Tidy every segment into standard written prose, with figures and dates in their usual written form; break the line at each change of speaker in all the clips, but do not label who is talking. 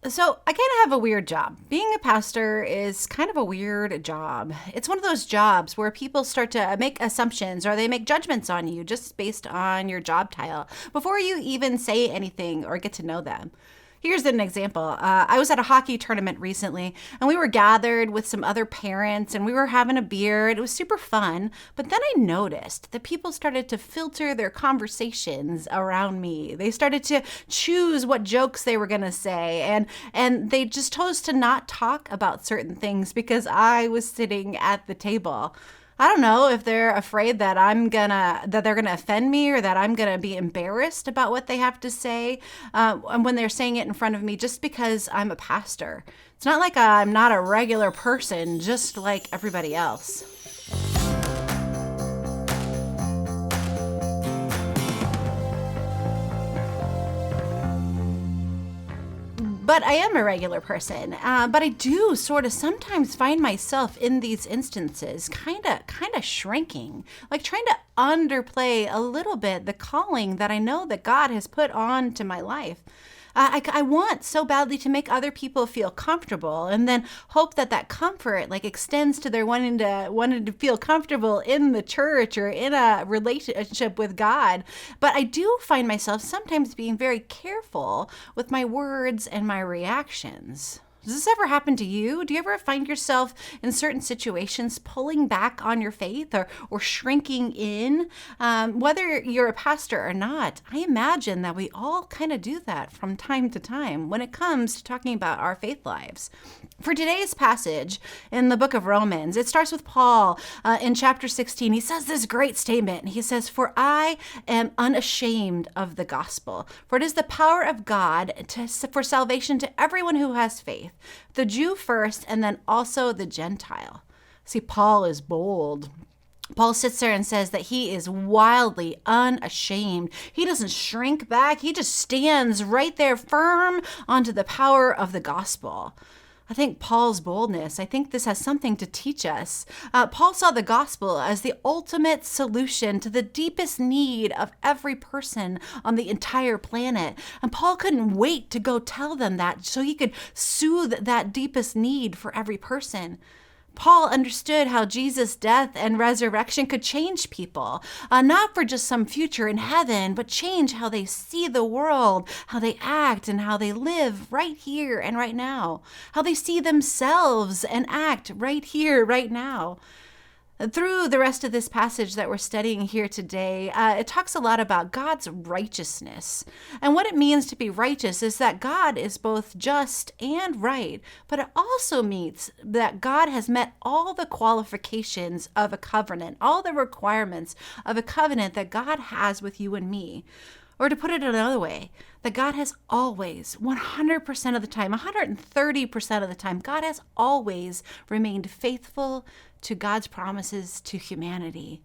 So I kind of have a weird job. Being a pastor is kind of a weird job. It's one of those jobs where people start to make assumptions or they make judgments on you just based on your job title before you even say anything or get to know them. Here's an example. I was at a hockey tournament recently, and we were gathered with some other parents, and we were having a beer. It was super fun. But then I noticed that people started to filter their conversations around me. They started to choose what jokes they were going to say, and they just chose to not talk about certain things because I was sitting at the table. I don't know if they're afraid that they're gonna offend me or that I'm gonna be embarrassed about what they have to say when they're saying it in front of me just because I'm a pastor. It's not like I'm not a regular person, just like everybody else. But I am a regular person. But I do sort of sometimes find myself in these instances kind of shrinking, like trying to underplay a little bit the calling that I know that God has put on to my life. I want so badly to make other people feel comfortable and then hope that that comfort like extends to their wanting to feel comfortable in the church or in a relationship with God. But I do find myself sometimes being very careful with my words and my reactions. Does this ever happen to you? Do you ever find yourself in certain situations pulling back on your faith or shrinking in? Whether you're a pastor or not, I imagine that we all kind of do that from time to time when it comes to talking about our faith lives. For today's passage in the book of Romans, it starts with Paul in chapter 16. He says this great statement. He says, "For I am unashamed of the gospel, for it is the power of God for salvation to everyone who has faith, the Jew first, and then also the Gentile." See, Paul is bold. Paul sits there and says that he is wildly unashamed. He doesn't shrink back. He just stands right there firm onto the power of the gospel. I think Paul's boldness, I think this has something to teach us. Paul saw the gospel as the ultimate solution to the deepest need of every person on the entire planet. And Paul couldn't wait to go tell them that so he could soothe that deepest need for every person. Paul understood how Jesus' death and resurrection could change people, not for just some future in heaven, but change how they see the world, how they act, and how they live right here and right now, how they see themselves and act right here, right now. Through the rest of this passage that we're studying here today, it talks a lot about God's righteousness. And what it means to be righteous is that God is both just and right, but it also means that God has met all the qualifications of a covenant, all the requirements of a covenant that God has with you and me. Or to put it another way, that God has always, 100% of the time, 130% of the time, God has always remained faithful to God's promises to humanity,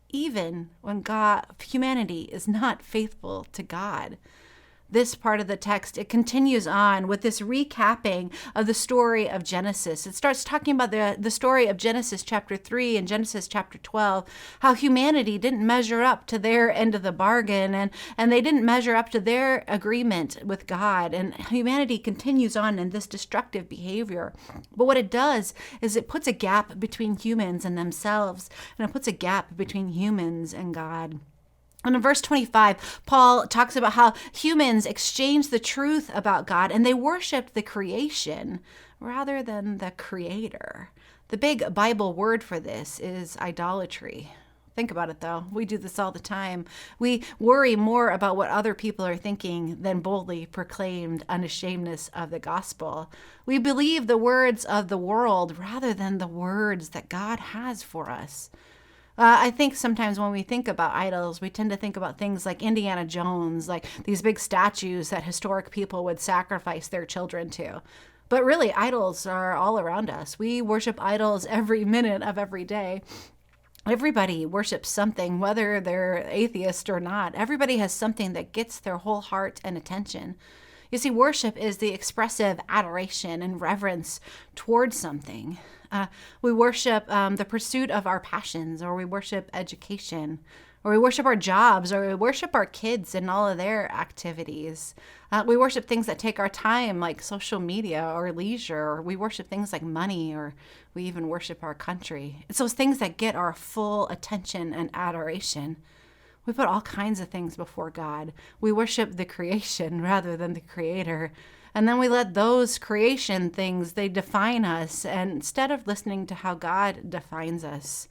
even when humanity is not faithful to God. This part of the text, it continues on with this recapping of the story of Genesis. It starts talking about the story of Genesis chapter 3 and Genesis chapter 12, how humanity didn't measure up to their end of the bargain and they didn't measure up to their agreement with God. And humanity continues on in this destructive behavior. But what it does is it puts a gap between humans and themselves, and it puts a gap between humans and God. And in verse 25, Paul talks about how humans exchanged the truth about God and they worshiped the creation rather than the creator. The big Bible word for this is idolatry. Think about it, though. We do this all the time. We worry more about what other people are thinking than boldly proclaimed unashamedness of the gospel. We believe the words of the world rather than the words that God has for us. I think sometimes when we think about idols, we tend to think about things like Indiana Jones, like these big statues that historic people would sacrifice their children to. But really, idols are all around us. We worship idols every minute of every day. Everybody worships something, whether they're atheist or not. Everybody has something that gets their whole heart and attention. You see, worship is the expressive adoration and reverence towards something. We worship the pursuit of our passions, or we worship education. or we worship our jobs, or we worship our kids and all of their activities. We worship things that take our time, like social media or leisure, or we worship things like money, or we even worship our country. It's those things that get our full attention and adoration. We put all kinds of things before God. We worship the creation rather than the creator. And then we let those creation things, they define us. And instead of listening to how God defines us,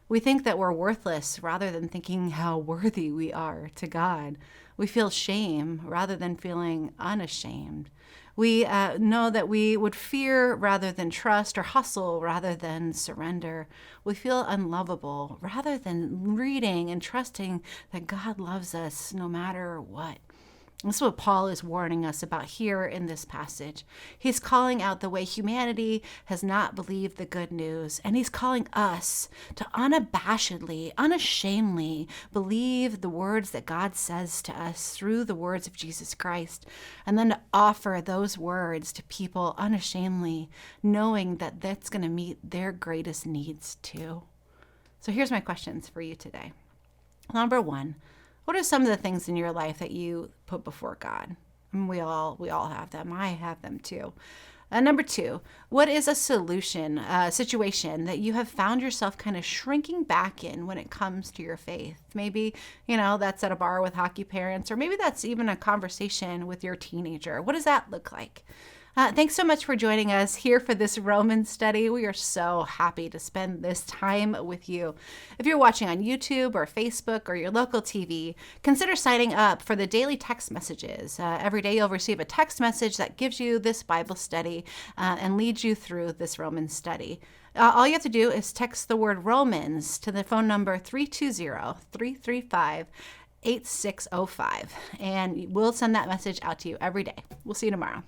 we think that we're worthless rather than thinking how worthy we are to God. We feel shame rather than feeling unashamed. We know that we would fear rather than trust, or hustle rather than surrender. We feel unlovable rather than reading and trusting that God loves us no matter what. This is what Paul is warning us about here in this passage. He's calling out the way humanity has not believed the good news, and he's calling us to unabashedly, unashamedly believe the words that God says to us through the words of Jesus Christ, and then to offer those words to people unashamedly, knowing that that's going to meet their greatest needs too. So here's my questions for you today. Number one, what are some of the things in your life that you put before God? And we all have them. I have them too. Number two, what is a situation that you have found yourself kind of shrinking back in when it comes to your faith? Maybe, that's at a bar with hockey parents, or maybe that's even a conversation with your teenager. What does that look like? Thanks so much for joining us here for this Romans study. We are so happy to spend this time with you. If you're watching on YouTube or Facebook or your local TV, consider signing up for the daily text messages. Every day you'll receive a text message that gives you this Bible study and leads you through this Romans study. All you have to do is text the word Romans to the phone number 320-335-8605, and we'll send that message out to you every day. We'll see you tomorrow.